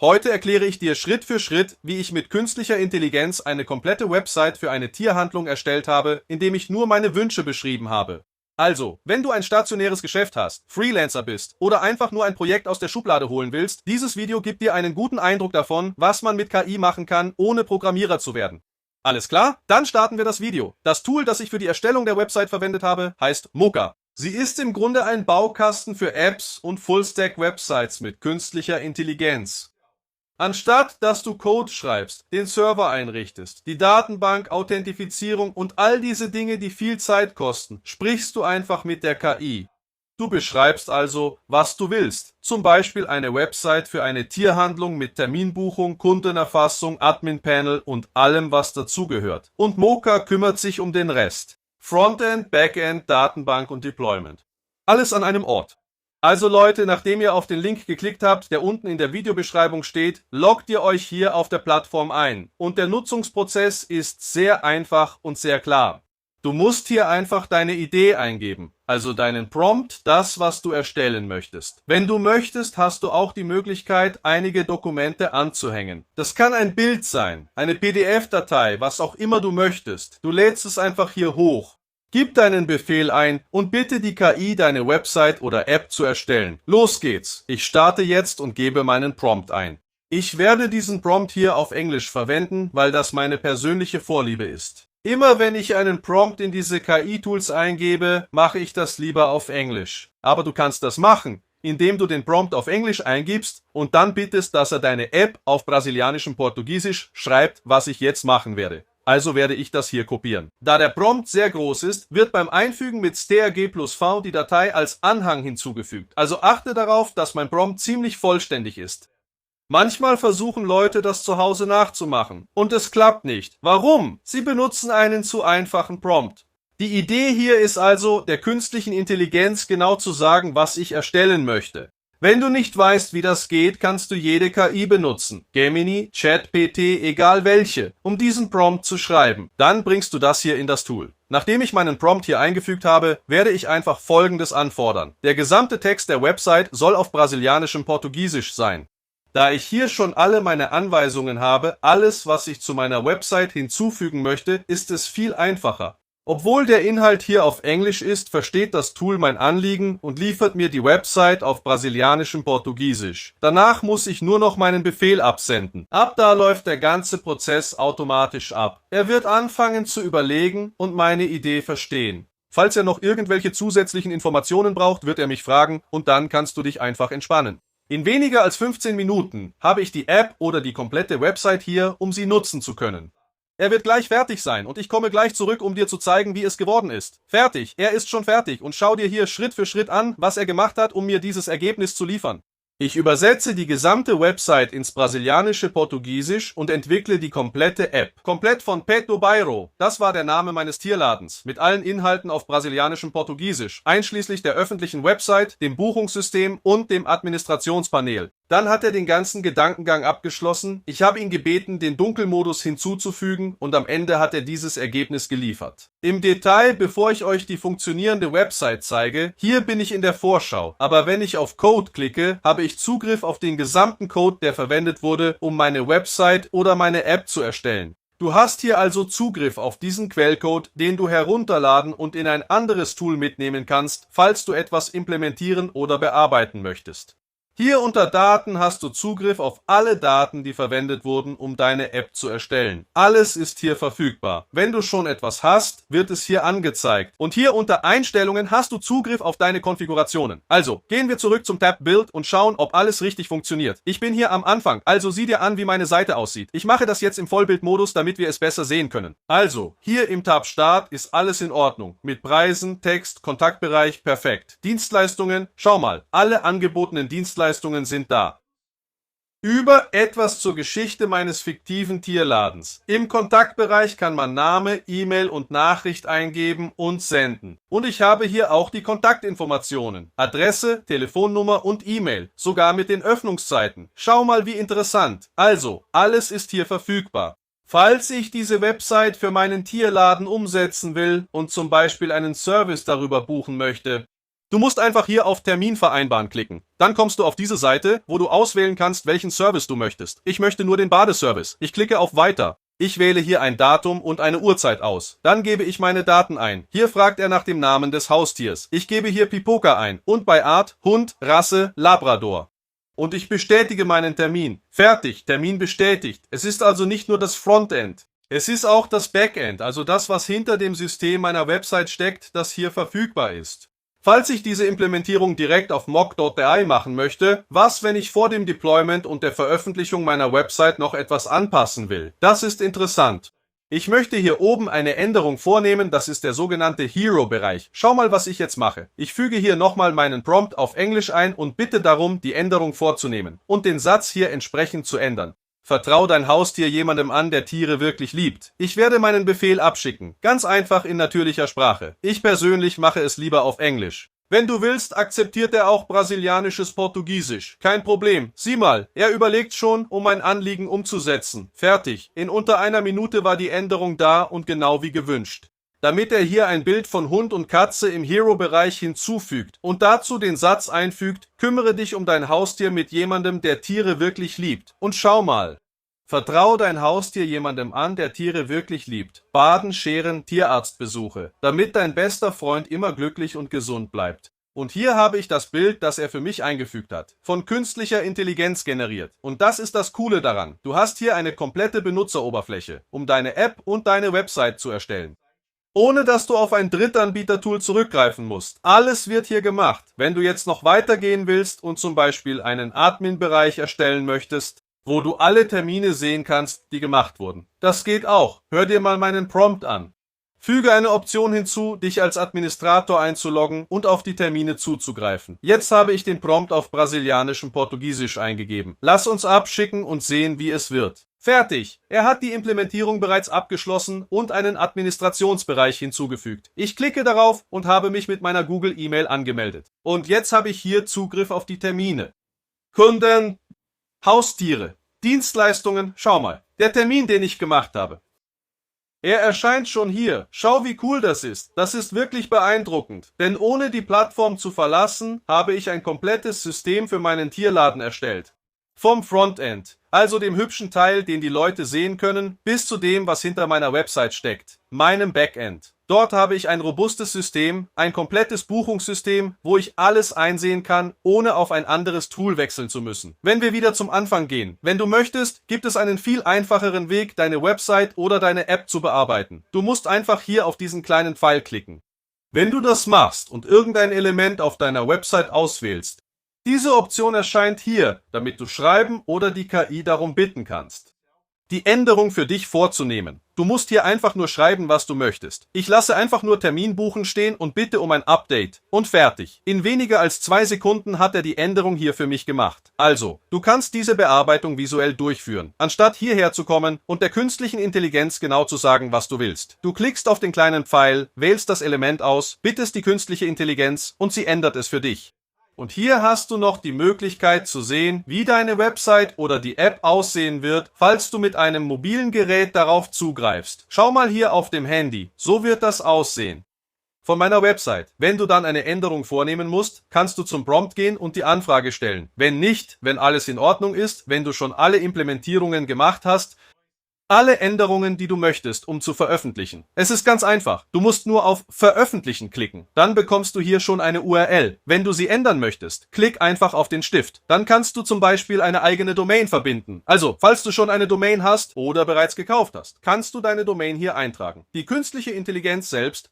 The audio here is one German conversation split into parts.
Heute erkläre ich dir Schritt für Schritt, wie ich mit künstlicher Intelligenz eine komplette Website für eine Tierhandlung erstellt habe, indem ich nur meine Wünsche beschrieben habe. Also, wenn du ein stationäres Geschäft hast, Freelancer bist oder einfach nur ein Projekt aus der Schublade holen willst, dieses Video gibt dir einen guten Eindruck davon, was man mit KI machen kann, ohne Programmierer zu werden. Alles klar? Dann starten wir das Video. Das Tool, das ich für die Erstellung der Website verwendet habe, heißt Mocha. Sie ist im Grunde ein Baukasten für Apps und Full-Stack-Websites mit künstlicher Intelligenz. Anstatt dass du Code schreibst, den Server einrichtest, die Datenbank, Authentifizierung und all diese Dinge, die viel Zeit kosten, sprichst du einfach mit der KI. Du beschreibst also, was du willst. Zum Beispiel eine Website für eine Tierhandlung mit Terminbuchung, Kundenerfassung, Admin-Panel und allem, was dazugehört. Und Mocha kümmert sich um den Rest. Frontend, Backend, Datenbank und Deployment. Alles an einem Ort. Also Leute, nachdem ihr auf den Link geklickt habt, der unten in der Videobeschreibung steht, loggt ihr euch hier auf der Plattform ein. Und der Nutzungsprozess ist sehr einfach und sehr klar. Du musst hier einfach deine Idee eingeben, also deinen Prompt, das, was du erstellen möchtest. Wenn du möchtest, hast du auch die Möglichkeit, einige Dokumente anzuhängen. Das kann ein Bild sein, eine PDF-Datei, was auch immer du möchtest. Du lädst es einfach hier hoch. Gib deinen Befehl ein und bitte die KI, deine Website oder App zu erstellen. Los geht's. Ich starte jetzt und gebe meinen Prompt ein. Ich werde diesen Prompt hier auf Englisch verwenden, weil das meine persönliche Vorliebe ist. Immer wenn ich einen Prompt in diese KI-Tools eingebe, mache ich das lieber auf Englisch. Aber du kannst das machen, indem du den Prompt auf Englisch eingibst und dann bittest, dass er deine App auf brasilianischem Portugiesisch schreibt, was ich jetzt machen werde. Also werde ich das hier kopieren. Da der Prompt sehr groß ist, wird beim Einfügen mit strg+v die Datei als Anhang hinzugefügt. Also achte darauf, dass mein Prompt ziemlich vollständig ist. Manchmal versuchen Leute, das zu Hause nachzumachen. Und es klappt nicht. Warum? Sie benutzen einen zu einfachen Prompt. Die Idee hier ist also, der künstlichen Intelligenz genau zu sagen, was ich erstellen möchte. Wenn du nicht weißt, wie das geht, kannst du jede KI benutzen, Gemini, ChatGPT, egal welche, um diesen Prompt zu schreiben. Dann bringst du das hier in das Tool. Nachdem ich meinen Prompt hier eingefügt habe, werde ich einfach Folgendes anfordern. Der gesamte Text der Website soll auf brasilianischem Portugiesisch sein. Da ich hier schon alle meine Anweisungen habe, alles, was ich zu meiner Website hinzufügen möchte, ist es viel einfacher. Obwohl der Inhalt hier auf Englisch ist, versteht das Tool mein Anliegen und liefert mir die Website auf brasilianischem Portugiesisch. Danach muss ich nur noch meinen Befehl absenden. Ab da läuft der ganze Prozess automatisch ab. Er wird anfangen zu überlegen und meine Idee verstehen. Falls er noch irgendwelche zusätzlichen Informationen braucht, wird er mich fragen und dann kannst du dich einfach entspannen. In weniger als 15 Minuten habe ich die App oder die komplette Website hier, um sie nutzen zu können. Er wird gleich fertig sein und ich komme gleich zurück, um dir zu zeigen, wie es geworden ist. Fertig, er ist schon fertig und schau dir hier Schritt für Schritt an, was er gemacht hat, um mir dieses Ergebnis zu liefern. Ich übersetze die gesamte Website ins brasilianische Portugiesisch und entwickle die komplette App. Komplett von Pet do Bairro, das war der Name meines Tierladens, mit allen Inhalten auf brasilianischem Portugiesisch, einschließlich der öffentlichen Website, dem Buchungssystem und dem Administrationspanel. Dann hat er den ganzen Gedankengang abgeschlossen, ich habe ihn gebeten, den Dunkelmodus hinzuzufügen und am Ende hat er dieses Ergebnis geliefert. Im Detail, bevor ich euch die funktionierende Website zeige, hier bin ich in der Vorschau, aber wenn ich auf Code klicke, habe ich Zugriff auf den gesamten Code, der verwendet wurde, um meine Website oder meine App zu erstellen. Du hast hier also Zugriff auf diesen Quellcode, den du herunterladen und in ein anderes Tool mitnehmen kannst, falls du etwas implementieren oder bearbeiten möchtest. Hier unter Daten hast du Zugriff auf alle Daten, die verwendet wurden, um deine App zu erstellen. Alles ist hier verfügbar. Wenn du schon etwas hast, wird es hier angezeigt. Und hier unter Einstellungen hast du Zugriff auf deine Konfigurationen. Also, gehen wir zurück zum Tab Build und schauen, ob alles richtig funktioniert. Ich bin hier am Anfang, also sieh dir an, wie meine Seite aussieht. Ich mache das jetzt im Vollbildmodus, damit wir es besser sehen können. Also, hier im Tab Start ist alles in Ordnung. Mit Preisen, Text, Kontaktbereich, perfekt. Dienstleistungen, schau mal, alle angebotenen Dienstleistungen sind da. Über etwas zur Geschichte meines fiktiven Tierladens. Im Kontaktbereich kann man Name, E-Mail und Nachricht eingeben und senden. Und ich habe hier auch die Kontaktinformationen. Adresse, Telefonnummer und E-Mail. Sogar mit den Öffnungszeiten. Schau mal, wie interessant. Also, alles ist hier verfügbar. Falls ich diese Website für meinen Tierladen umsetzen will und zum Beispiel einen Service darüber buchen möchte, Du musst einfach hier auf Termin vereinbaren klicken. Dann kommst du auf diese Seite, wo du auswählen kannst, welchen Service du möchtest. Ich möchte nur den Badeservice. Ich klicke auf Weiter. Ich wähle hier ein Datum und eine Uhrzeit aus. Dann gebe ich meine Daten ein. Hier fragt er nach dem Namen des Haustiers. Ich gebe hier Pipoca ein und bei Art Hund, Rasse, Labrador. Und ich bestätige meinen Termin. Fertig, Termin bestätigt. Es ist also nicht nur das Frontend. Es ist auch das Backend, also das, was hinter dem System meiner Website steckt, das hier verfügbar ist. Falls ich diese Implementierung direkt auf mock.ai machen möchte, was, wenn ich vor dem Deployment und der Veröffentlichung meiner Website noch etwas anpassen will? Das ist interessant. Ich möchte hier oben eine Änderung vornehmen, das ist der sogenannte Hero-Bereich. Schau mal, was ich jetzt mache. Ich füge hier nochmal meinen Prompt auf Englisch ein und bitte darum, die Änderung vorzunehmen und den Satz hier entsprechend zu ändern. Vertrau dein Haustier jemandem an, der Tiere wirklich liebt. Ich werde meinen Befehl abschicken. Ganz einfach in natürlicher Sprache. Ich persönlich mache es lieber auf Englisch. Wenn du willst, akzeptiert er auch brasilianisches Portugiesisch. Kein Problem. Sieh mal, er überlegt schon, um mein Anliegen umzusetzen. Fertig. In unter einer Minute war die Änderung da und genau wie gewünscht. Damit er hier ein Bild von Hund und Katze im Hero-Bereich hinzufügt und dazu den Satz einfügt, kümmere dich um dein Haustier mit jemandem, der Tiere wirklich liebt. Und schau mal. Vertrau dein Haustier jemandem an, der Tiere wirklich liebt. Baden, Scheren, Tierarztbesuche, damit dein bester Freund immer glücklich und gesund bleibt. Und hier habe ich das Bild, das er für mich eingefügt hat, von künstlicher Intelligenz generiert. Und das ist das Coole daran. Du hast hier eine komplette Benutzeroberfläche, um deine App und deine Website zu erstellen. Ohne dass du auf ein Drittanbieter-Tool zurückgreifen musst. Alles wird hier gemacht. Wenn du jetzt noch weitergehen willst und zum Beispiel einen Admin-Bereich erstellen möchtest, wo du alle Termine sehen kannst, die gemacht wurden. Das geht auch. Hör dir mal meinen Prompt an. Füge eine Option hinzu, dich als Administrator einzuloggen und auf die Termine zuzugreifen. Jetzt habe ich den Prompt auf brasilianischem Portugiesisch eingegeben. Lass uns abschicken und sehen, wie es wird. Fertig! Er hat die Implementierung bereits abgeschlossen und einen Administrationsbereich hinzugefügt. Ich klicke darauf und habe mich mit meiner Google-E-Mail angemeldet. Und jetzt habe ich hier Zugriff auf die Termine. Kunden, Haustiere, Dienstleistungen, schau mal, der Termin, den ich gemacht habe. Er erscheint schon hier. Schau, wie cool das ist. Das ist wirklich beeindruckend. Denn ohne die Plattform zu verlassen, habe ich ein komplettes System für meinen Tierladen erstellt. Vom Frontend, also dem hübschen Teil, den die Leute sehen können, bis zu dem, was hinter meiner Website steckt, meinem Backend. Dort habe ich ein robustes System, ein komplettes Buchungssystem, wo ich alles einsehen kann, ohne auf ein anderes Tool wechseln zu müssen. Wenn wir wieder zum Anfang gehen, wenn du möchtest, gibt es einen viel einfacheren Weg, deine Website oder deine App zu bearbeiten. Du musst einfach hier auf diesen kleinen Pfeil klicken. Wenn du das machst und irgendein Element auf deiner Website auswählst, diese Option erscheint hier, damit du schreiben oder die KI darum bitten kannst, die Änderung für dich vorzunehmen. Du musst hier einfach nur schreiben, was du möchtest. Ich lasse einfach nur Termin buchen stehen und bitte um ein Update. Und fertig. In weniger als 2 Sekunden hat er die Änderung hier für mich gemacht. Also, du kannst diese Bearbeitung visuell durchführen, anstatt hierher zu kommen und der künstlichen Intelligenz genau zu sagen, was du willst. Du klickst auf den kleinen Pfeil, wählst das Element aus, bittest die künstliche Intelligenz und sie ändert es für dich. Und hier hast du noch die Möglichkeit zu sehen, wie deine Website oder die App aussehen wird, falls du mit einem mobilen Gerät darauf zugreifst. Schau mal hier auf dem Handy, so wird das aussehen. Von meiner Website. Wenn du dann eine Änderung vornehmen musst, kannst du zum Prompt gehen und die Anfrage stellen. Wenn nicht, wenn alles in Ordnung ist, wenn du schon alle Implementierungen gemacht hast, alle Änderungen, die du möchtest, um zu veröffentlichen. Es ist ganz einfach. Du musst nur auf Veröffentlichen klicken. Dann bekommst du hier schon eine URL. Wenn du sie ändern möchtest, klick einfach auf den Stift. Dann kannst du zum Beispiel eine eigene Domain verbinden. Also, falls du schon eine Domain hast oder bereits gekauft hast, kannst du deine Domain hier eintragen. Die künstliche Intelligenz selbst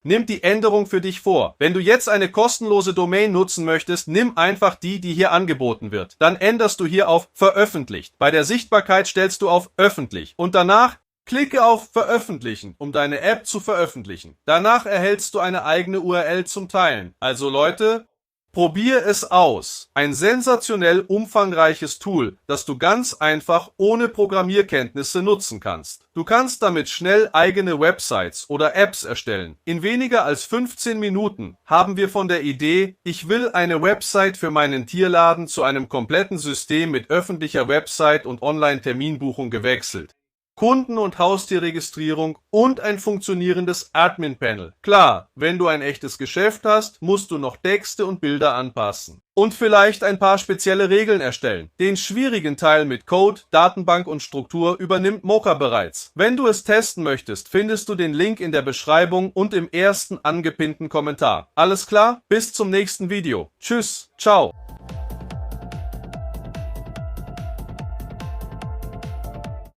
nimmt die Änderung für dich vor. Wenn du jetzt eine kostenlose Domain nutzen möchtest, nimm einfach die, die hier angeboten wird. Dann änderst du hier auf Veröffentlicht. Bei der Sichtbarkeit stellst du auf Öffentlich. Und danach klicke auf Veröffentlichen, um deine App zu veröffentlichen. Danach erhältst du eine eigene URL zum Teilen. Also Leute, probier es aus. Ein sensationell umfangreiches Tool, das du ganz einfach ohne Programmierkenntnisse nutzen kannst. Du kannst damit schnell eigene Websites oder Apps erstellen. In weniger als 15 Minuten haben wir von der Idee, ich will eine Website für meinen Tierladen, zu einem kompletten System mit öffentlicher Website und Online-Terminbuchung gewechselt. Kunden- und Haustierregistrierung und ein funktionierendes Admin-Panel. Klar, wenn du ein echtes Geschäft hast, musst du noch Texte und Bilder anpassen. Und vielleicht ein paar spezielle Regeln erstellen. Den schwierigen Teil mit Code, Datenbank und Struktur übernimmt Mocha bereits. Wenn du es testen möchtest, findest du den Link in der Beschreibung und im ersten angepinnten Kommentar. Alles klar? Bis zum nächsten Video. Tschüss, ciao.